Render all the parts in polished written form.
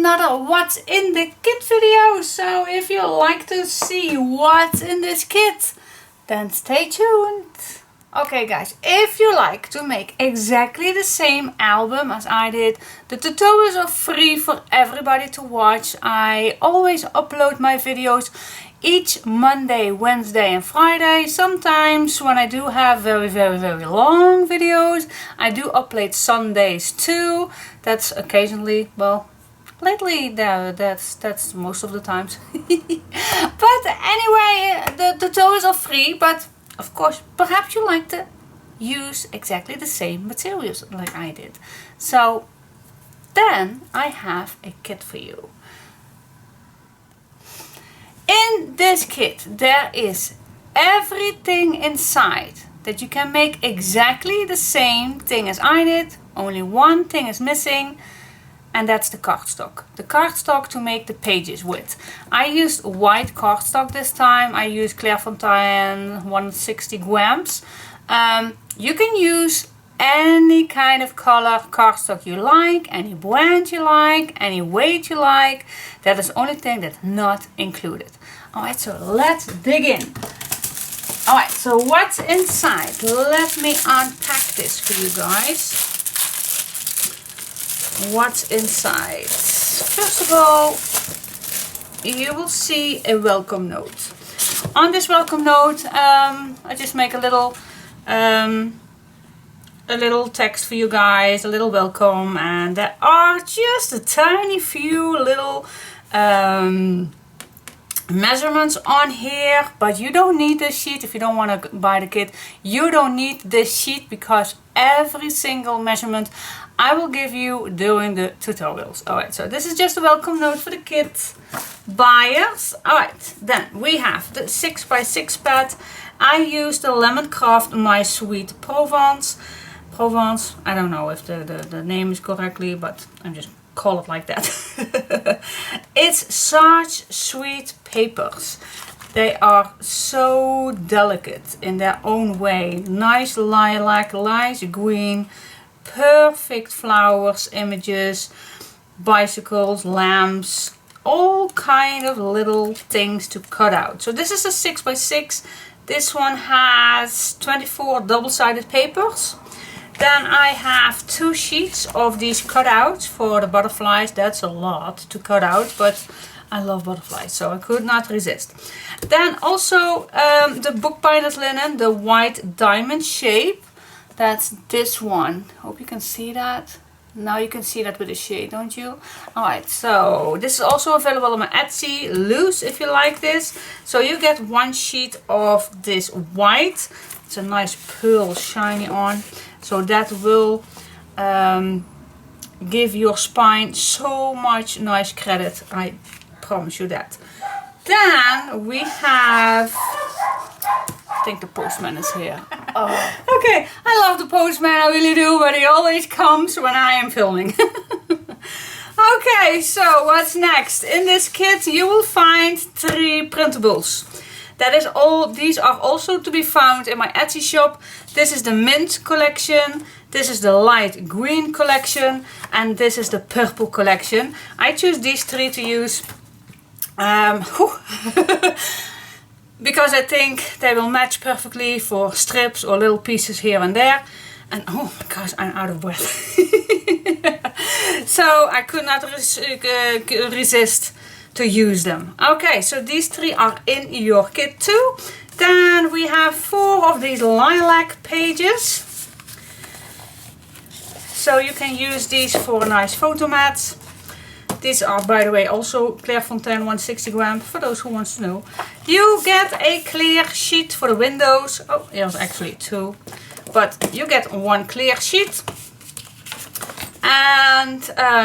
another what's in the kit video. So if you like to see what's in this kit, then stay tuned. Okay guys, if you like to make exactly the same album as I did, the tutorials are free for everybody to watch. I always upload my videos each Monday, Wednesday and Friday. Sometimes when I do have very long videos, I do upload Sundays too. That's occasionally, well, lately that's most of the times. But anyway, the tutorials are free, but of course, perhaps you like to use exactly the same materials like I did. So then I have a kit for you. In this kit there is everything inside that you can make exactly the same thing as I did. Only one thing is missing, and that's the cardstock. The cardstock to make the pages with. I used white cardstock this time. I used Clairefontaine 160 grams. You can use any kind of color cardstock you like, any brand you like, any weight you like. That is the only thing that's not included. Alright, so let's dig in. Alright, so what's inside? Let me unpack this for you guys. What's inside? First of all, you will see a welcome note. On this welcome note, I just make a little text for you guys, a little welcome, and there are just a tiny few little measurements on here, but you don't need this sheet if you don't want to buy the kit. You don't need this sheet because every single measurement I will give you during the tutorials. Alright, so this is just a welcome note for the kit buyers. Alright, then we have the 6x6 pad. I used the lemoncraft My Sweet Provence. Provence, I don't know if the name is correctly, but I'm just call it like that. It's such sweet papers. They are so delicate in their own way. Nice lilac, nice green, perfect flowers, images, bicycles, lamps, all kind of little things to cut out. So this is a 6x6. This one has 24 double-sided papers. Then I have 2 sheets of these cutouts for the butterflies. That's a lot to cut out, but I love butterflies, so I could not resist. Then also the bookbinder's linen, the white diamond shape. That's this one. Hope you can see that. Now you can see that with the shade, don't you? Alright, so this is also available on my Etsy, loose if you like this. So you get 1 sheet of this white. It's a nice pearl shiny on. So that will give your spine so much nice credit. I promise you that. Then we have, I think the postman is here. Oh. Okay, I love the postman, I really do, but he always comes when I am filming. Okay, so what's next? In this kit you will find 3 printables. That is all. These are also to be found in my Etsy shop. This is the mint collection, this is the light green collection, and this is the purple collection. I choose these 3 to use because I think they will match perfectly for strips or little pieces here and there. And oh my gosh, I'm out of breath. So I could not resist to use them. Okay, so these 3 are in your kit too. Then we have 4 of these lilac pages. So you can use these for nice photo mats. These are, by the way, also Clairefontaine 160 gram, for those who want to know. You get a clear sheet for the windows. Oh, there's actually 2. But you get 1 clear sheet. And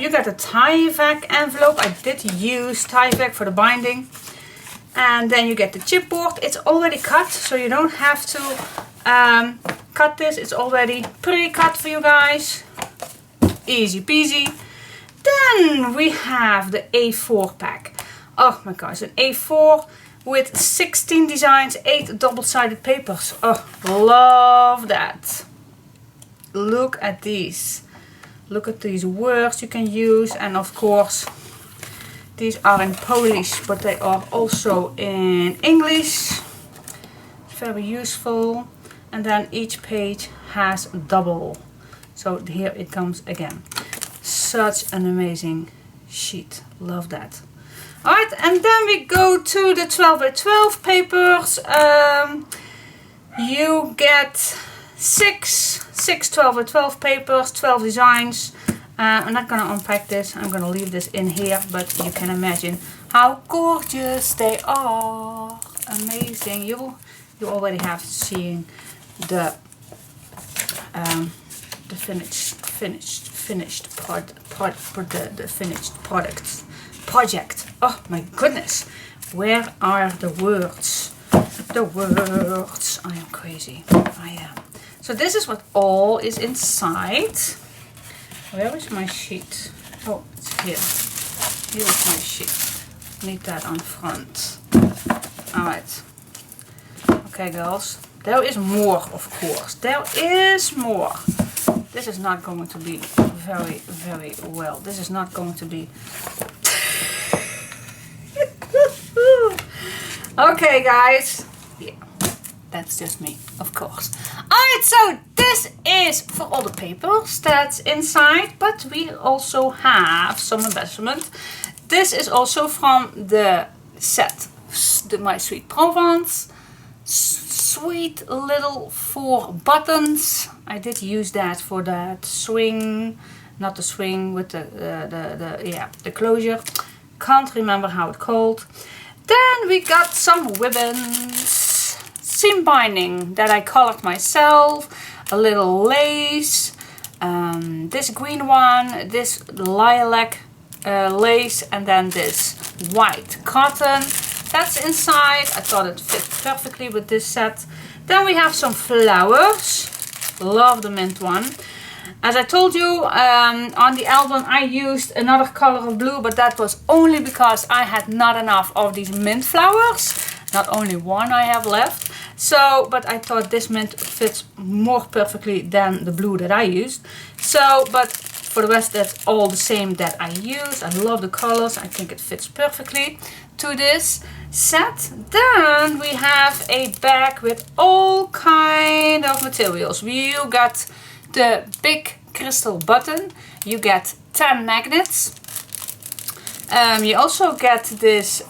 you get a Tyvek envelope. I did use Tyvek for the binding. And then you get the chipboard. It's already cut, so you don't have to cut this. It's already pre-cut for you guys. Easy peasy. Then we have the A4 pack. Oh my gosh, an A4 with 16 designs, 8 double-sided papers. Oh, love that. Look at these. Look at these words you can use, and of course These are in Polish, but they are also in English. Very useful. And then each page has double. So here it comes again. Such an amazing sheet. Love that. Alright, and then we go to the 12 by 12 papers. You get six 12 by 12 papers, 12 designs. I'm not going to unpack this. I'm going to leave this in here, but you can imagine how gorgeous they are. Amazing. You already have seen the finished project. Oh my goodness, where are the words? The words. I am crazy. I am. So this is what all is inside. Where is my sheet? Oh, it's here. Here is my sheet. Need that on front. Alright. Okay, girls. There is more, of course. There is more. This is not going to be very, very well. This is not going to be... Okay, guys. Yeah, that's just me, of course. Alright, so this is for all the papers that's inside, but we also have some embellishment. This is also from the set, My Sweet Provence. Sweet little 4 buttons. I did use that for that swing, not the swing with the closure. Can't remember how it's called. Then we got some ribbons, seam binding that I colored myself, a little lace, this green one, this lilac lace, and then this white cotton. That's inside. I thought it fit perfectly with this set. Then we have some flowers. Love the mint one. As I told you, on the album I used another color of blue, but that was only because I had not enough of these mint flowers. Not only one I have left. So, but I thought this mint fits more perfectly than the blue that I used. So, but for the rest, that's all the same that I use. I love the colors. I think it fits perfectly to this set. Then we have a bag with all kind of materials. You got the big crystal button. You get 10 magnets. You also get this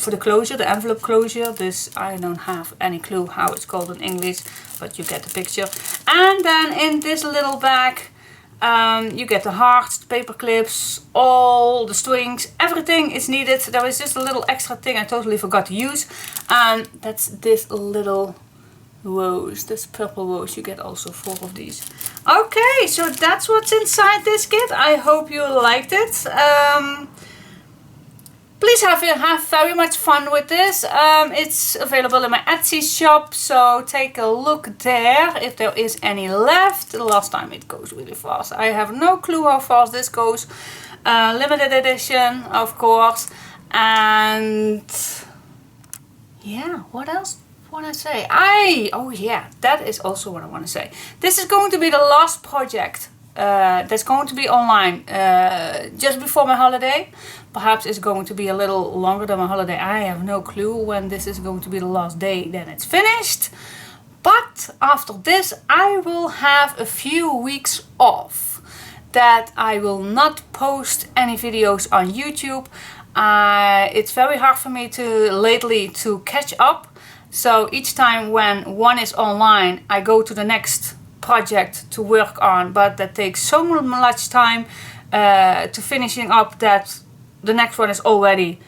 for the closure, the envelope closure. This, I don't have any clue how it's called in English, but you get the picture. And then in this little bag, you get the hearts, the paper clips, all the strings, everything is needed. There is just a little extra thing I totally forgot to use. And that's this little rose, this purple rose. You get also 4 of these. Okay, so that's what's inside this kit. I hope you liked it. Please have very much fun with this. It's available in my Etsy shop, so take a look there if there is any left. The last time it goes really fast. I have no clue how fast this goes. Limited edition, of course. And yeah, what else want to say? Oh yeah, that is also what I want to say. This is going to be the last project that's going to be online just before my holiday. Perhaps it's going to be a little longer than my holiday. I have no clue when this is going to be the last day then it's finished. But after this I will have a few weeks off that I will not post any videos on YouTube. It's very hard for me lately to catch up. So each time when one is online I go to the next project to work on, but that takes so much time to finishing up that the next one is already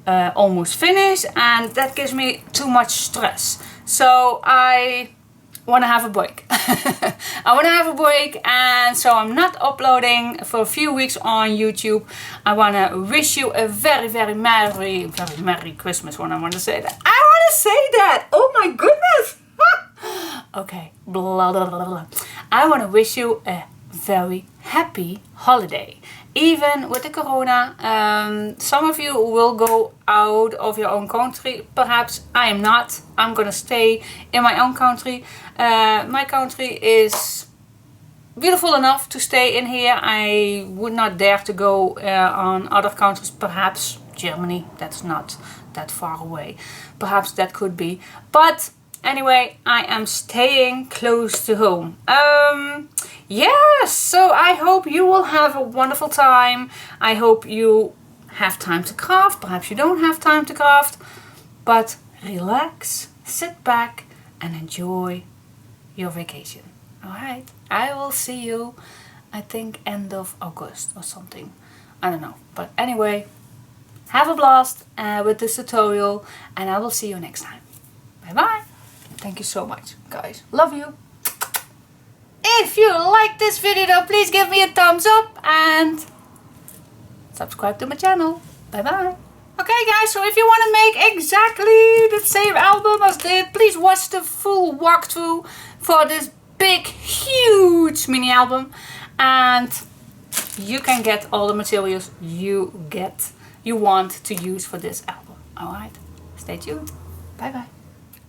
almost finished, and that gives me too much stress. So I want to have a break. I want to have a break, and so I'm not uploading for a few weeks on YouTube. I want to wish you a very, very Merry Christmas when I want to say that. I want to say that! Oh my goodness! Okay, blah, blah, blah, blah. I want to wish you a very happy holiday. Even with the corona, some of you will go out of your own country. Perhaps I am not. I'm gonna stay in my own country. My country is beautiful enough to stay in here. I would not dare to go on other countries, perhaps Germany, that's not that far away. Perhaps that could be. But anyway, I am staying close to home. Yes, so I hope you will have a wonderful time. I hope you have time to craft. Perhaps you don't have time to craft. But relax, sit back and enjoy your vacation. Alright, I will see you, I think end of August or something. I don't know. But anyway, have a blast with this tutorial and I will see you next time. Bye bye. Thank you so much, guys. Love you. If you like this video, please give me a thumbs up and subscribe to my channel. Bye bye. Okay guys, so if you want to make exactly the same album as this, please watch the full walkthrough for this big, huge mini album. And you can get all the materials you want to use for this album. Alright, stay tuned. Bye bye.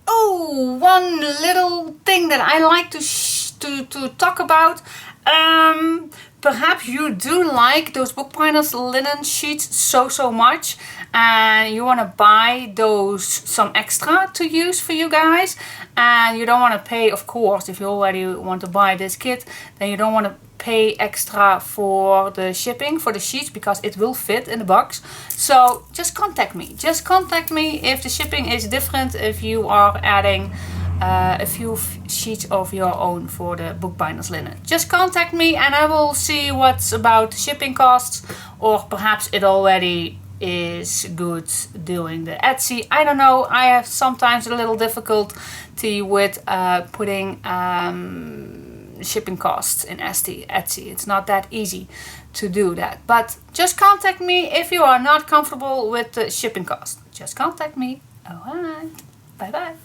Oh, one little thing that I like to talk about. Perhaps you do like those bookbinders linen sheets so much and you want to buy those some extra to use for you guys, and you don't want to pay, of course, if you already want to buy this kit, then you don't want to pay extra for the shipping for the sheets because it will fit in the box. So just contact me. Just contact me if the shipping is different, if you are adding a few sheets of your own for the bookbinders linen. Just contact me and I will see what's about shipping costs, or perhaps it already is good doing the Etsy. I don't know. I have sometimes a little difficulty with putting shipping costs in Etsy. It's not that easy to do that. But just contact me if you are not comfortable with the shipping cost. Just contact me. Alright. Bye bye.